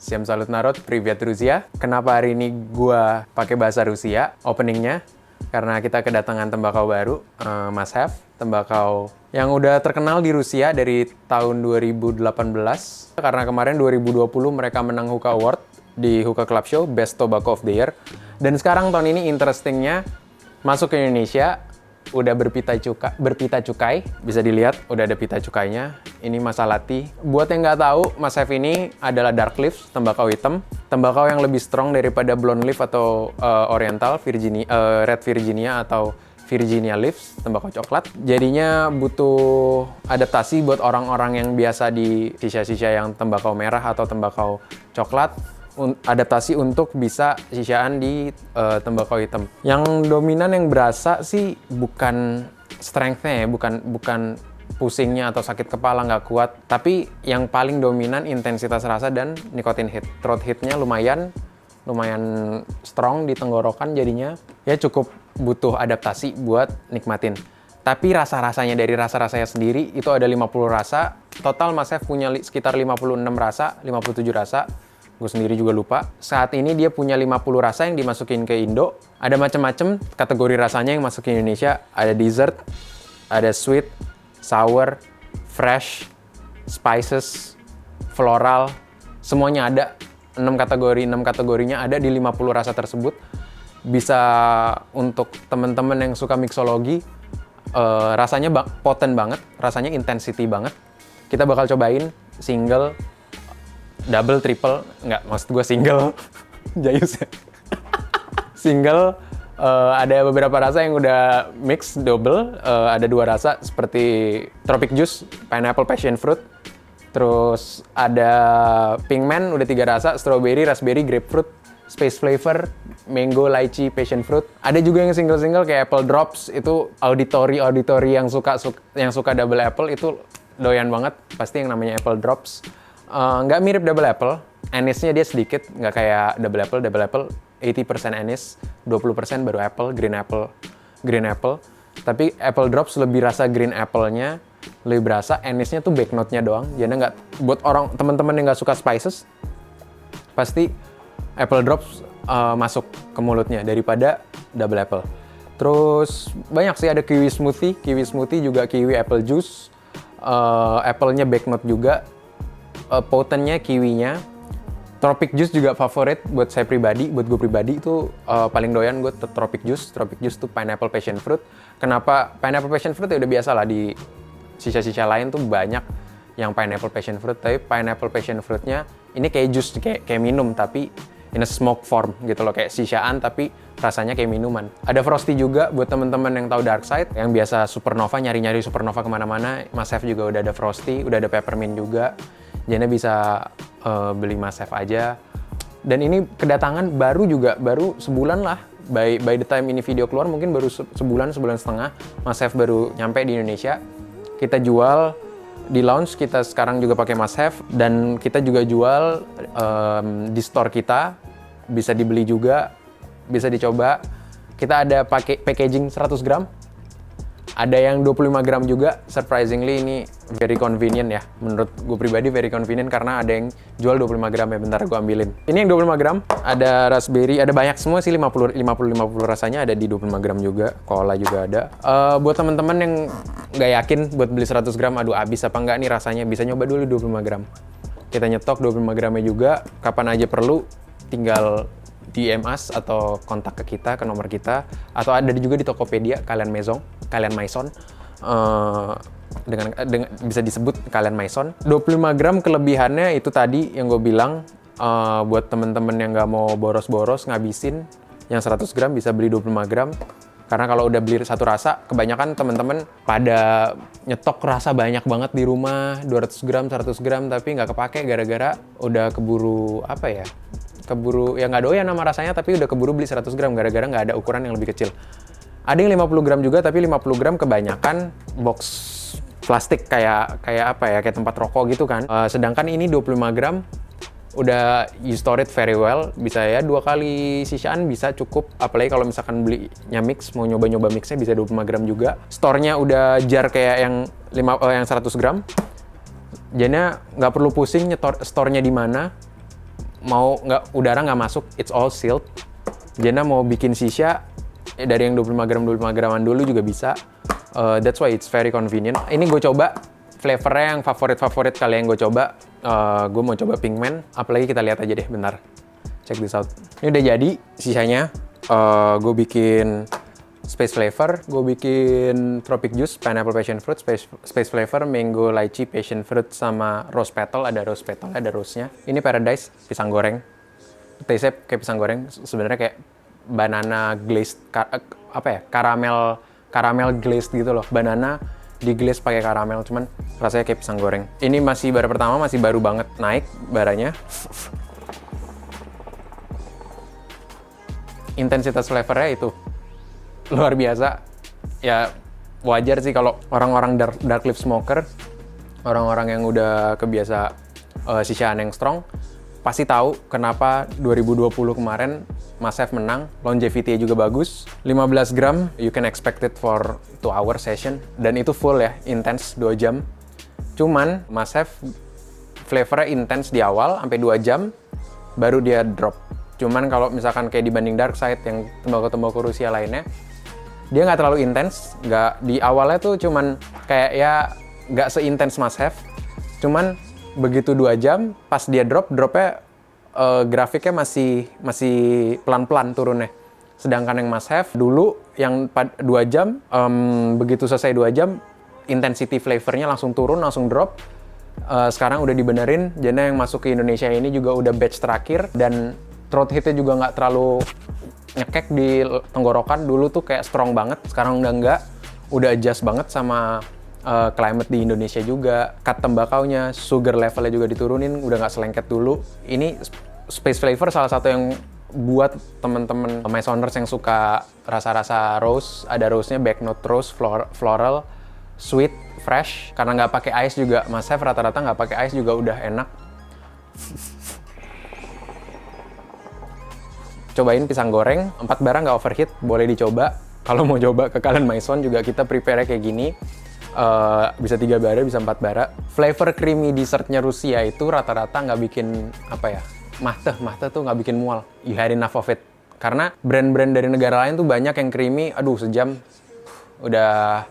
Всем salut народ, привет Rusia. Kenapa hari ini gua pakai bahasa Rusia openingnya? Karena kita kedatangan tembakau baru, Mas Have, tembakau yang udah terkenal di Rusia dari tahun 2018. Karena kemarin 2020 mereka menang Hookah Award di Hookah Club Show Best Tobacco of the Year. Dan sekarang tahun ini interestingnya masuk ke Indonesia. Udah berpita cukai, bisa dilihat udah ada pita cukainya. Ini Mas Alati. Buat yang nggak tahu, Mas Have ini adalah dark leaf, tembakau hitam, tembakau yang lebih strong daripada blonde leaf atau oriental, red Virginia atau Virginia leaves, tembakau coklat. Jadinya butuh adaptasi buat orang-orang yang biasa di sisa-sisa yang tembakau merah atau tembakau coklat. Adaptasi untuk bisa sisaan di tembakau hitam. Yang dominan yang berasa sih bukan strength-nya ya, bukan pusingnya atau sakit kepala nggak kuat, tapi yang paling dominan intensitas rasa dan nikotin hit. Throat hit-nya lumayan strong di tenggorokan, jadinya ya cukup butuh adaptasi buat nikmatin. Tapi rasa-rasanya dari rasa-rasanya sendiri itu ada 50 rasa. Total Mas Have punya sekitar 56 rasa, 57 rasa. Gue sendiri juga lupa. Saat ini dia punya 50 rasa yang dimasukin ke Indo. Ada macam-macam kategori rasanya yang masuk ke Indonesia. Ada dessert, ada sweet, sour, fresh, spices, floral. Semuanya ada. 6 kategorinya ada di 50 rasa tersebut. Bisa untuk teman-teman yang suka mixologi. Rasanya potent banget, rasanya intensity banget. Kita bakal cobain single, double, triple, nggak, maksud gue single, jayus ya. Single, ada beberapa rasa yang udah mix, double, ada 2 rasa seperti Tropic Juice, Pineapple Passion Fruit, terus ada Pinkman, udah 3 rasa, Strawberry, Raspberry, Grapefruit, Space Flavor, Mango, Lychee, Passion Fruit. Ada juga yang single-single kayak Apple Drops, itu auditory yang suka double apple, itu doyan banget, pasti yang namanya Apple Drops. Nggak mirip double apple, anisnya dia sedikit, nggak kayak double apple 80% anis, 20% baru apple, green apple. Tapi apple drops lebih rasa green apple-nya, lebih berasa, anisnya tuh back note-nya doang. Jadi nggak, buat teman-teman yang nggak suka spices, pasti apple drops masuk ke mulutnya daripada double apple. Terus banyak sih, ada kiwi smoothie juga kiwi apple juice, apple-nya back note juga. Potentnya kiwinya. Tropic Juice juga favorit buat saya pribadi, buat gue pribadi itu paling doyan gue Tropic Juice tuh Pineapple Passion Fruit. Kenapa Pineapple Passion Fruit? Ya udah biasa lah, di sisa-sisa lain tuh banyak yang Pineapple Passion Fruit, tapi Pineapple Passion Fruitnya ini kayak jus, kayak minum tapi in a smoke form gitu loh, kayak sisaan tapi rasanya kayak minuman. Ada Frosty juga buat teman-teman yang tahu Dark Side, yang biasa Supernova, nyari-nyari Supernova kemana-mana. Mas Have juga udah ada Frosty, udah ada Peppermint juga. Jadi bisa beli Mas Have aja. Dan ini kedatangan baru sebulan lah. By the time ini video keluar mungkin baru sebulan setengah. Mas Have baru nyampe di Indonesia. Kita jual di launch, kita sekarang juga pakai Mas Have. Dan kita juga jual di store kita. Bisa dibeli juga, bisa dicoba. Kita ada pakai packaging 100 gram. Ada yang 25 gram juga, surprisingly ini very convenient ya. Menurut gue pribadi very convenient karena ada yang jual 25 gram ya, bentar gue ambilin. Ini yang 25 gram, ada raspberry, ada banyak semua sih, 50 rasanya ada di 25 gram juga, cola juga ada. Buat teman-teman yang nggak yakin buat beli 100 gram, aduh habis apa enggak nih rasanya, bisa nyoba dulu 25 gram. Kita nyetok 25 gramnya juga, kapan aja perlu, tinggal DM us atau kontak ke kita, ke nomor kita, atau ada juga di Tokopedia, kalian Maison, dengan bisa disebut kalian Maison. 25 gram kelebihannya itu tadi yang gue bilang, buat temen-temen yang nggak mau boros-boros ngabisin, yang 100 gram bisa beli 25 gram. Karena kalau udah beli satu rasa, kebanyakan temen-temen pada nyetok rasa banyak banget di rumah, 200 gram, 100 gram, tapi nggak kepake gara-gara udah keburu ya nggak doyan sama rasanya, tapi udah keburu beli 100 gram gara-gara nggak ada ukuran yang lebih kecil. Ada yang 50 gram juga, tapi 50 gram kebanyakan box plastik kayak tempat rokok gitu kan. Sedangkan ini 25 gram udah you store it very well, bisa ya 2 kali sisaan bisa cukup. Apalagi kalau misalkan belinya mix, mau nyoba-nyoba mixnya bisa 25 gram juga. Store-nya udah jar kayak yang 100 gram. Jadinya nggak perlu pusing store-nya di mana. mau nggak, udara nggak masuk, it's all sealed. Jena mau bikin shisha dari yang 25 graman dulu juga bisa. That's why it's very convenient. Ini gue coba flavornya yang favorit kalian gue coba. Gue mau coba Pinkman. Apalagi kita lihat aja deh, bentar. Check this out. Ini udah jadi sisanya. Gue bikin space flavor, gue bikin tropic juice, pineapple passion fruit, space flavor, mango lychee passion fruit, sama rose petal. Ada rose petal, ada rose-nya. Ini paradise, pisang goreng. Taste-nya kayak pisang goreng, sebenarnya kayak banana glazed, caramel glazed gitu loh. Banana di glaze pakai karamel, cuman rasanya kayak pisang goreng. Ini masih bara pertama, masih baru banget naik baranya. Intensitas flavornya itu luar biasa. Ya wajar sih kalau orang-orang dark leaf smoker, orang-orang yang udah kebiasa shishaan yang strong, pasti tahu kenapa 2020 kemarin Masav menang. Longevity juga bagus. 15 gram, you can expect it for 2 hour session. Dan itu full ya, intense 2 jam. Cuman Masav flavornya intense di awal, sampai 2 jam, baru dia drop. Cuman kalau misalkan kayak dibanding Dark Side yang tembakau-tembakau Rusia lainnya, dia nggak terlalu intens. Nggak, di awalnya tuh cuman kayak ya nggak seintens Masav. Cuman begitu 2 jam, pas dia dropnya grafiknya masih pelan-pelan turunnya. Sedangkan yang Masav dulu yang 2 jam, begitu selesai 2 jam, intensity flavornya langsung turun, langsung drop. Sekarang udah dibenerin, jadi yang masuk ke Indonesia ini juga udah batch terakhir, dan throat hitnya juga nggak terlalu nyekek di tenggorokan. Dulu tuh kayak strong banget, sekarang udah nggak. Udah adjust banget sama climate di Indonesia juga. Cut tembakaunya, sugar levelnya juga diturunin, udah nggak selengket dulu. Ini space flavor salah satu yang buat temen-temen Masoners yang suka rasa-rasa rose. Ada rose-nya, back note rose, floral, sweet, fresh. Karena nggak pakai ice juga, Masav rata-rata nggak pakai ice juga udah enak. Cobain pisang goreng, 4 bara nggak overheat, boleh dicoba. Kalau mau coba ke kalian Maison juga kita prepare kayak gini. Bisa 3 bara, bisa 4 bara. Flavor creamy dessertnya Rusia itu rata-rata nggak bikin, Mahte tuh nggak bikin mual. You had enough of it. Karena brand-brand dari negara lain tuh banyak yang creamy, sejam udah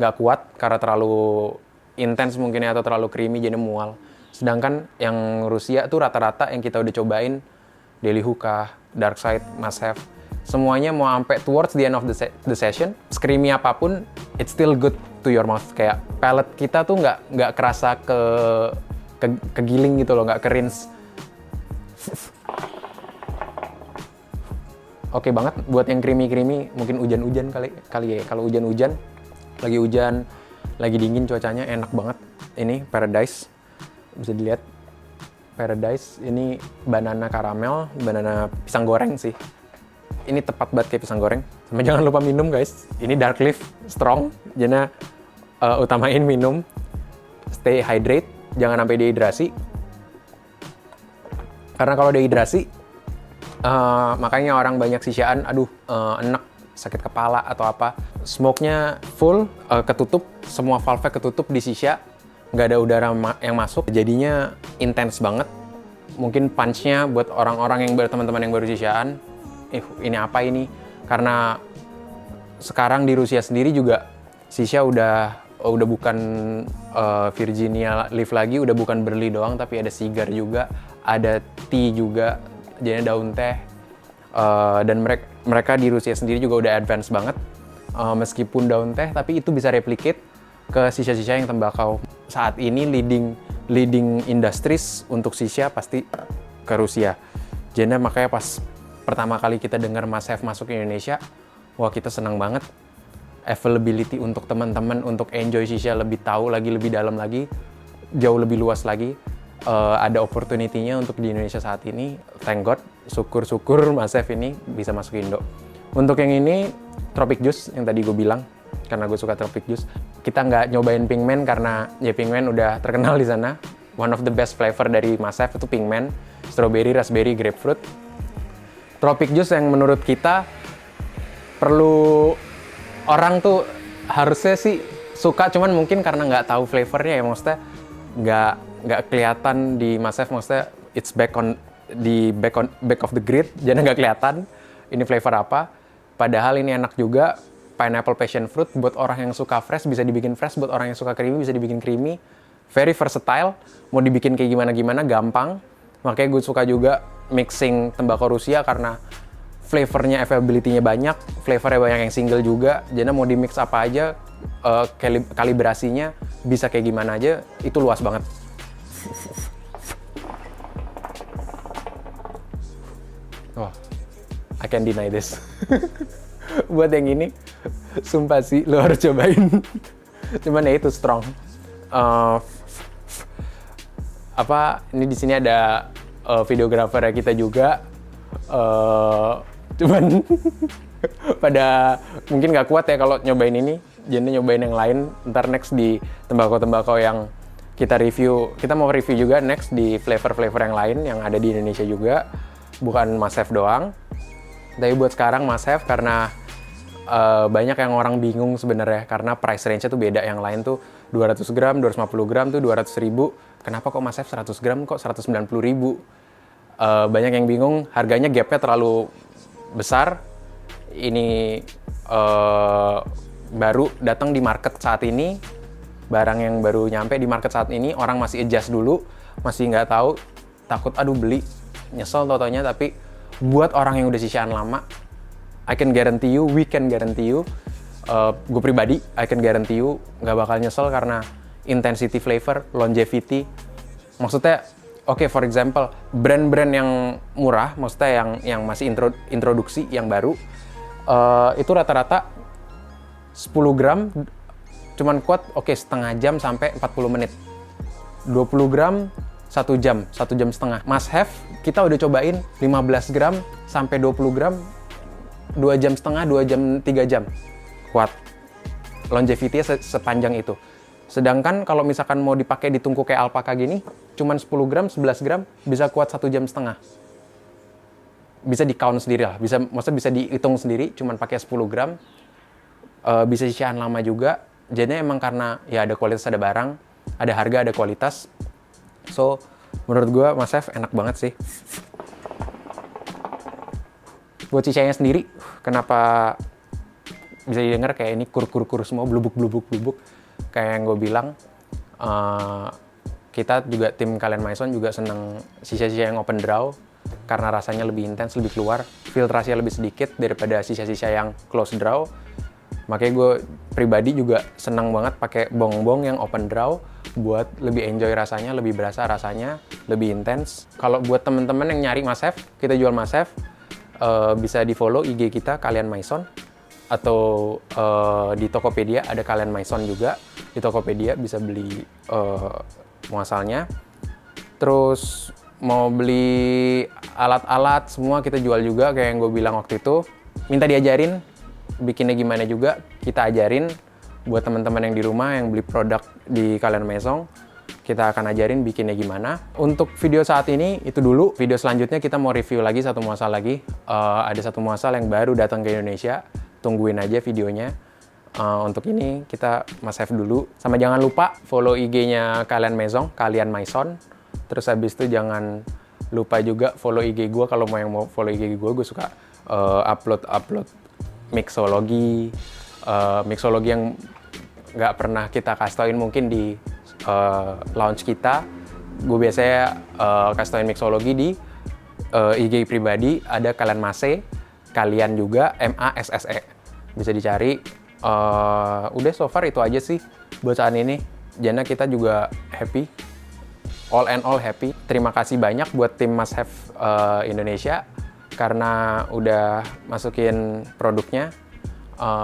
nggak kuat karena terlalu intens mungkin ya, atau terlalu creamy jadi mual. Sedangkan yang Rusia tuh rata-rata yang kita udah cobain, Daily Hookah, Dark Side, Masav, semuanya mau sampai towards the end of the session, creamy apapun, it's still good to your mouth. Kayak palate kita tuh nggak kerasa kegiling gitu loh, nggak ke-rinse. Oke banget buat yang creamy, mungkin hujan-hujan kali ya. Kalau hujan-hujan, lagi dingin cuacanya, enak banget. Ini Paradise, bisa dilihat. Paradise, ini banana karamel, banana pisang goreng sih. Ini tepat banget kayak pisang goreng. Sama jangan lupa minum guys. Ini Dark Leaf strong, jadi utamain minum. Stay hydrate, jangan sampai dehidrasi. Karena kalau dehidrasi, makanya orang banyak sishaan, enek, sakit kepala atau apa. Smoke-nya full, ketutup, semua valve-nya ketutup di sisa. Nggak ada udara yang masuk, jadinya intens banget. Mungkin punch-nya buat orang-orang yang teman-teman yang baru sisaan, ini apa ini? Karena sekarang di Rusia sendiri juga sisa udah bukan Virginia leaf lagi, udah bukan barley doang, tapi ada cigar juga, ada tea juga, jadi daun teh. Dan mereka di Rusia sendiri juga udah advance banget. Meskipun daun teh, tapi itu bisa replicate ke sisa-sisa yang tembakau. Saat ini leading industries untuk sisa pasti ke Rusia. Jadi makanya pas pertama kali kita dengar Masav masuk ke Indonesia, wah kita senang banget. Availability untuk teman-teman untuk enjoy sisa lebih tahu lagi, lebih dalam lagi, jauh lebih luas lagi. Ada opportunity-nya untuk di Indonesia saat ini. Thank God, syukur-syukur Masav ini bisa masuk Indo. Untuk yang ini, Tropic Juice yang tadi gue bilang, karena gue suka Tropic Juice. Kita nggak nyobain Pinkman karena ya Pinkman udah terkenal di sana. One of the best flavor dari Masav itu Pinkman, strawberry, raspberry, grapefruit. Tropic Juice yang menurut kita perlu orang tuh harusnya sih suka, cuman mungkin karena nggak tahu flavornya ya, maksudnya nggak kelihatan di Masav, maksudnya it's back on di back of the grid, jadi nggak kelihatan ini flavor apa. Padahal ini enak juga. Pineapple passion fruit, buat orang yang suka fresh bisa dibikin fresh, buat orang yang suka creamy bisa dibikin creamy. Very versatile, mau dibikin kayak gimana-gimana gampang. Makanya gue suka juga mixing tembakau Rusia karena flavornya, availability-nya banyak, flavornya banyak yang single juga. Jadi mau di mix apa aja, kalibrasinya bisa kayak gimana aja, itu luas banget. Wah, I can't deny this. Buat yang ini, sumpah sih lo harus cobain. Cuman ya itu strong. Ini di sini ada videografer kita juga. Cuman pada mungkin nggak kuat ya kalau nyobain ini. Jadi nyobain yang lain. Ntar next di tembakau-tembakau yang kita review. Kita mau review juga next di flavor-flavor yang lain yang ada di Indonesia juga. Bukan Mas Chef doang. Tapi buat sekarang Mas Chef karena banyak yang orang bingung sebenarnya karena price range-nya tuh beda. Yang lain tuh 200 gram, 250 gram tuh 200.000. Kenapa kok Mas Chef 100 gram kok 190.000? Banyak yang bingung, harganya gap-nya terlalu besar. Ini baru datang di market saat ini. Barang yang baru nyampe di market saat ini, orang masih adjust dulu, masih nggak tahu, takut aduh beli, nyesel tau-taunya. Tapi buat orang yang udah sisaan lama, I can guarantee you, we can guarantee you, gue pribadi, I can guarantee you nggak bakal nyesel karena intensity flavor, longevity. Maksudnya, oke, for example, brand-brand yang murah, maksudnya yang masih introduksi, yang baru, itu rata-rata 10 gram cuman kuat, setengah jam sampai 40 menit. 20 gram 1 jam setengah. Must have, kita udah cobain 15 gram sampai 20 gram 2 jam setengah, 2 jam, 3 jam. Kuat. Longevity-nya sepanjang itu. Sedangkan kalau misalkan mau dipakai di tungku kayak alpaka gini, cuman 10 gram, 11 gram, bisa kuat 1 jam setengah. Bisa di-count sendiri lah. Maksudnya bisa dihitung sendiri, cuman pakai 10 gram. Bisa sisaan lama juga. Jadi emang karena ya ada kualitas, ada barang, ada harga, ada kualitas. So, menurut gue Mas Chef enak banget sih. Buat sisanya sendiri, kenapa bisa didengar kayak ini kur-kur semua, blubuk. Kayak yang gue bilang, kita juga tim Kalian Maison juga seneng sisa-sisa yang open draw karena rasanya lebih intens, lebih keluar, filtrasinya lebih sedikit daripada sisa-sisa yang close draw. Makanya gue pribadi juga senang banget pakai bong-bong yang open draw buat lebih enjoy rasanya, lebih berasa rasanya, lebih intens. Kalau buat temen-temen yang nyari Mas Chef, kita jual Mas Chef, bisa di follow IG kita Kalian Maison atau di Tokopedia ada Kalian Maison juga. Di Tokopedia bisa beli muasalnya. Terus mau beli alat-alat semua kita jual juga kayak yang gue bilang waktu itu. Minta diajarin bikinnya gimana juga kita ajarin buat teman-teman yang di rumah yang beli produk di Kalian Maison. Kita akan ajarin bikinnya gimana. Untuk video saat ini itu dulu. Video selanjutnya kita mau review lagi satu muasal lagi. Ada satu muasal yang baru datang ke Indonesia. Tungguin aja videonya. Untuk ini kita Mas Chef dulu. Sama jangan lupa follow IG-nya Kalian Maison. Terus habis itu jangan lupa juga follow IG gue. Kalau mau follow IG gue suka upload mixologi yang nggak pernah kita kasih tauin mungkin di launch kita. Gue biasanya kasih tauin mixologi di IG pribadi, ada Kalian Mase, kalian juga MASSE, bisa dicari. Udah so far itu aja sih buat saat ini. Jana kita juga happy, all and all happy. Terima kasih banyak buat tim Mas Chef Indonesia karena udah masukin produknya.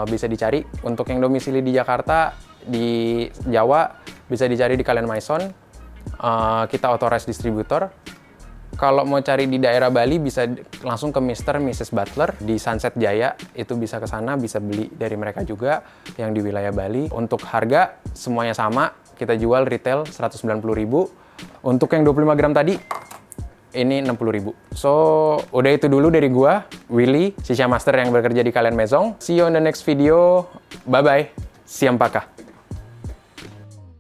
Bisa dicari untuk yang domisili di Jakarta, di Jawa bisa dicari di Kalian Maison. Kita authorized distributor. Kalau mau cari di daerah Bali bisa langsung ke Mr. Mrs. Butler di Sunset Jaya, itu bisa ke sana, bisa beli dari mereka juga yang di wilayah Bali. Untuk harga semuanya sama, kita jual retail 190.000. Untuk yang 25 gram tadi ini 60.000. So, udah itu dulu dari gua, Willy, Shisha Master yang bekerja di Kalian Maison. See you on the next video. Bye-bye. Siampaka.